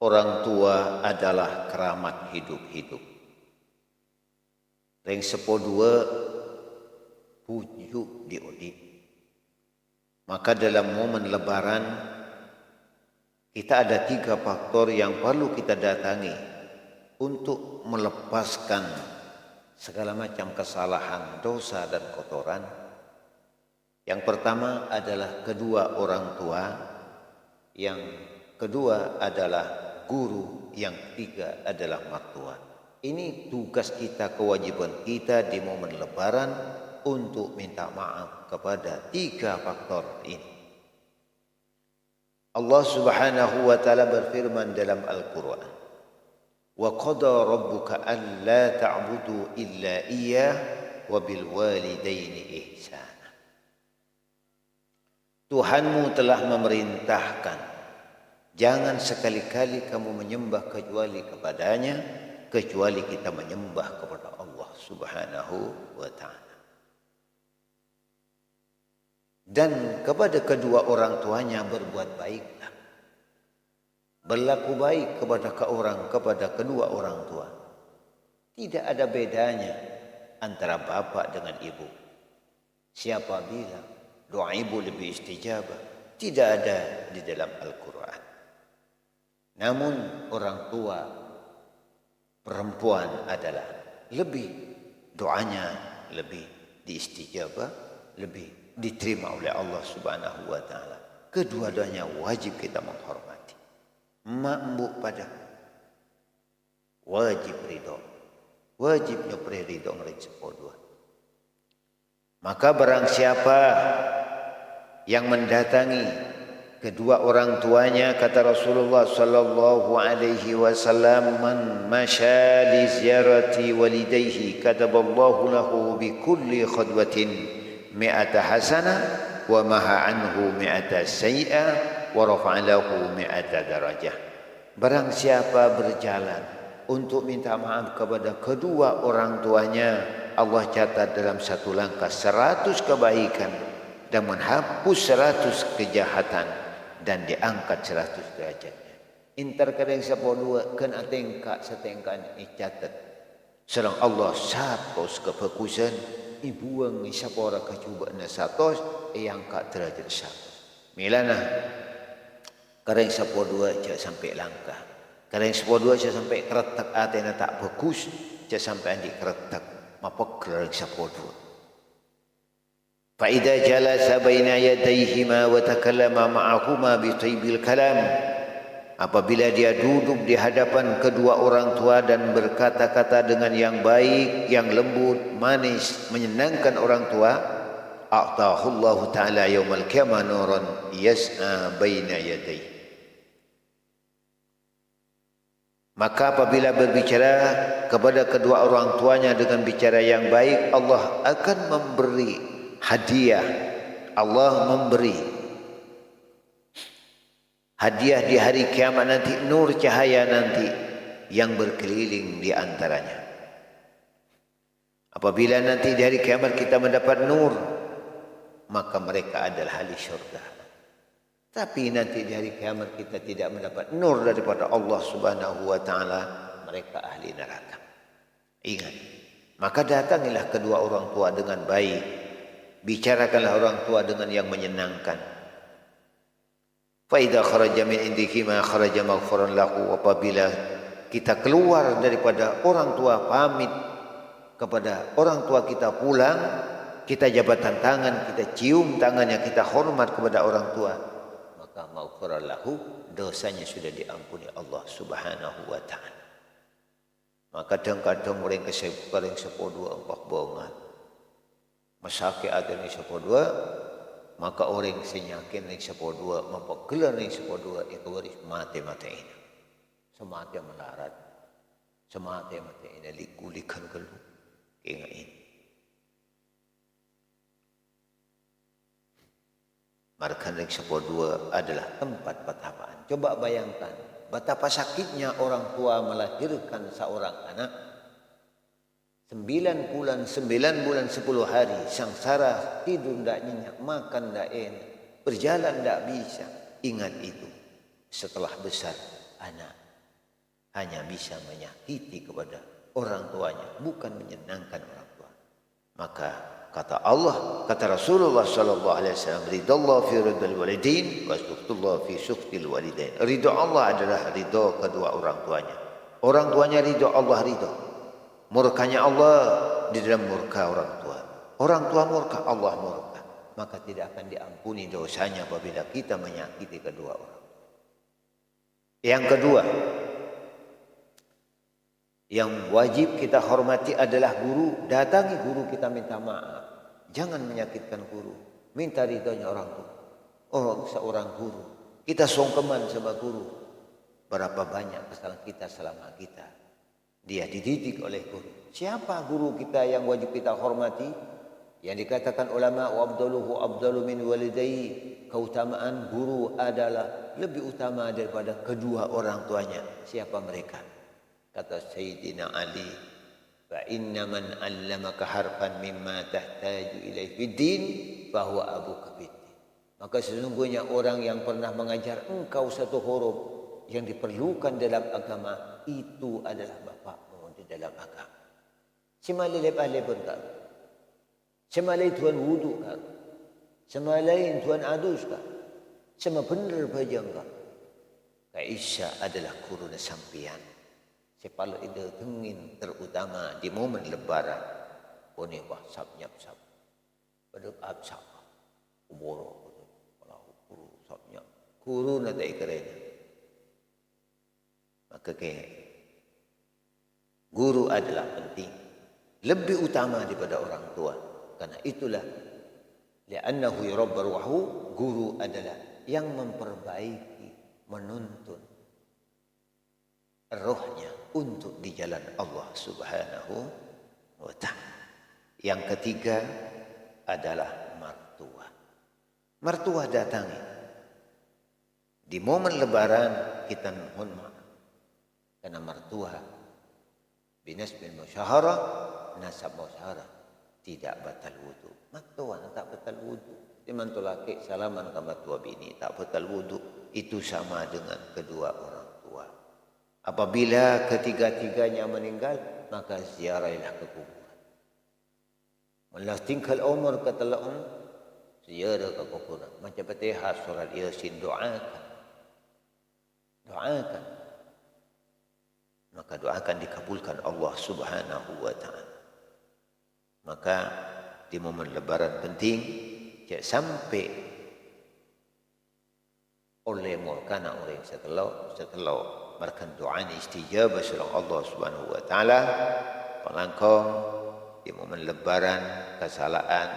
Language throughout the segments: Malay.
orang tua adalah keramat hidup-hidup. Ring sepodua pujuk diudi. Maka dalam momen lebaran kita ada 3 faktor yang perlu kita datangi untuk melepaskan segala macam kesalahan, dosa dan kotoran. Yang pertama adalah kedua orang tua, yang kedua adalah guru, yang ketiga adalah mertua. Ini tugas kita, kewajiban kita di momen lebaran untuk minta maaf kepada 3 faktor ini. Allah Subhanahu wa taala berfirman dalam Al-Qur'an, "Wa qada rabbuka alla ta'budu illa iyyah wa bil walidaini ihsana." Tuhanmu telah memerintahkan, jangan sekali-kali kamu menyembah kecuali kepadanya, kecuali kita menyembah kepada Allah Subhanahu wa taala. Dan kepada kedua orang tuanya berbuat baiklah. Berlaku baik kepada kedua orang tua. Tidak ada bedanya antara bapak dengan ibu. Siapa bilang doa ibu lebih istijabah? Tidak ada di dalam Al-Quran. Namun orang tua perempuan adalah lebih, doanya lebih diistijabah, lebih diterima oleh Allah Subhanahu wa taala. Kedua-duanya wajib kita menghormati. Mak mbuk pada wajib ridho. Wajib nyopre ridho ngering sepodua. Maka barang siapa yang mendatangi kedua orang tuanya, kata Rasulullah sallallahu alaihi wasallam, "Man masya li ziyarati walidayhi kataballahu lahu bi kulli khadwatin mi'ata hasanah wa maha anhu mi'ata sayyi'ah wa rafa'a lahu mi'ata darajah." Barang siapa berjalan untuk minta maaf kepada kedua orang tuanya, Allah catat dalam satu langkah 100 kebaikan dan menghapus 100 kejahatan dan diangkat 100 derajatnya. Intar kadang sepodua kan atengka setengkan icatat. Serang Allah sapos kefokusan ibuang isapora kecubaan satos angkat derajat satu. Milana kadang sepodua cak sampai langkah. Kadang sepodua cak sampai keretak atena tak fokus, cak sampai andi keretak mapok kadang sepodua. Fa idza jalasa baina yadayhima wa takallama ma'ahuma bi tayyibil kalam, apabila dia duduk di hadapan kedua orang tua dan berkata-kata dengan yang baik, yang lembut, manis, menyenangkan orang tua, a'tahullahu ta'ala yaumal qiyamah nuran yas'a baina yadayhi. Maka apabila berbicara kepada kedua orang tuanya dengan bicara yang baik, Allah akan memberi hadiah. Allah memberi hadiah di hari kiamat nanti, nur cahaya nanti yang berkeliling di antaranya. Apabila nanti di hari kiamat kita mendapat nur, maka mereka adalah ahli syurga. Tapi nanti di hari kiamat kita tidak mendapat nur daripada Allah Subhanahu wa taala, mereka ahli neraka. Ingat, maka datangilah kedua orang tua dengan baik, bicarakanlah orang tua dengan yang menyenangkan. Fa idza kharaja min indiki ma kharaja maghfuran lahu, apabila kita keluar daripada orang tua, pamit kepada orang tua kita pulang, kita jabatan tangan, kita cium tangannya, kita hormat kepada orang tua, maka maghfuran lahu, dosanya sudah diampuni Allah Subhanahu wa taala. Maka kadang-kadang orang keseparen sepodua empat bongan masake ada ni sepodua, maka orang senyakin ni sepodua, mapaggelar ni sepodua, itu waris mati-mati ini. Semati melarat, semati-mati ini likulikan kelu. Ingat ini. Markan ring sepodua adalah tempat petapaan. Coba bayangkan betapa sakitnya orang tua melahirkan seorang anak. 9 bulan 10 hari sangsara, tidur tidak nyenyak, makan tidak enak, berjalan tidak bisa. Ingat itu. Setelah besar anak hanya bisa menyakiti kepada orang tuanya, bukan menyenangkan orang tua. Maka kata Allah, kata Rasulullah sallallahu alaihi wasallam, ridallahu fi ridal walidain wa sukhutullah fi sukhtil walidain. Ridha Allah adalah ridha kedua orang tuanya. Orang tuanya ridha, Allah ridha. Murkanya Allah di dalam murka orang tua. Orang tua murka, Allah murka. Maka tidak akan diampuni dosanya apabila kita menyakiti kedua orang. Yang kedua, yang wajib kita hormati adalah guru. Datangi guru kita, minta maaf. Jangan menyakitkan guru. Minta ridhonya orang tua. Oh, seorang guru. Kita sungkeman sama guru. Berapa banyak kesalahan kita selama kita. Dia dididik oleh guru. Siapa guru kita yang wajib kita hormati? Yang dikatakan ulama, wabdaluhu abdalu min walidayhi. Keutamaan guru adalah lebih utama daripada kedua orang tuanya. Siapa mereka? Kata Sayyidina Ali, fa inna man 'allamaka harfan mimma tahtaju ilaihi fid din fa huwa abuka fid din. Maka sesungguhnya orang yang pernah mengajar engkau satu huruf yang diperlukan dalam agama, itu adalah bapakmu di dalam agama. Semalai lepas-lepas kau. Semalai tuan wudu kau. Semalai tuan adus kau. Semua benar bajang kau. Aisyah adalah kuruna sampian. Sepala ide tengin terutama di momen lebaran. Poni wah sap-nyap-sap. Pada absap. Uboro. Kalau kuru sap-nyap. Kuru na tak keren. Maka kayak guru adalah penting. Lebih utama daripada orang tua. Karena itulah. Li'annahu yurabbar wahu. Guru adalah yang memperbaiki, menuntun rohnya untuk di jalan Allah Subhanahu wa ta'ala. Yang ketiga adalah mertua. Mertua datangi. Di momen lebaran kita mohon maaf. Karena mertua binasbil musyaharah, nasab musyaharah tidak batal wudu. Mertua tak batal wudu. Di mantulake salaman ke mertua bini tak batal wudu. Itu sama dengan kedua orang tua. Apabila ketiga-tiganya meninggal, maka ziarailah ke kuburan. Malah tingkal umur kata laum, ziarah ke kuburan. Macam Fatihah surat Yasin, doakan. Doakan. Maka doakan dikabulkan Allah Subhanahu wa ta'ala. Maka di momen lebaran penting, jangan sampai oleh murkana orang setelah merkan doa ni istijabah surah Allah Subhanahu wa taala pelangkong di momen lebaran kesalahan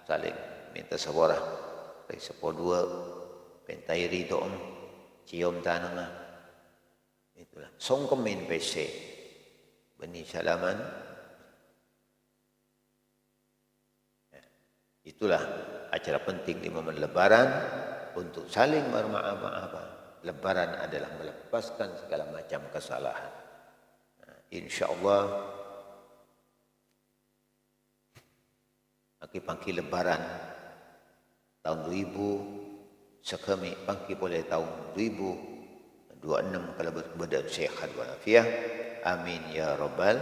saling minta sabarah dari sepodua pentai ridho cium tanah itulah songkemin PC beni salaman itulah acara penting di momen lebaran untuk saling bermaaf-maafan. Lebaran adalah melepaskan segala macam kesalahan. InsyaAllah pangki lebaran tahun 2000 sekami pangki boleh tahun 2026 kalau berkemudahan sehat walafiat. Amin ya rabbal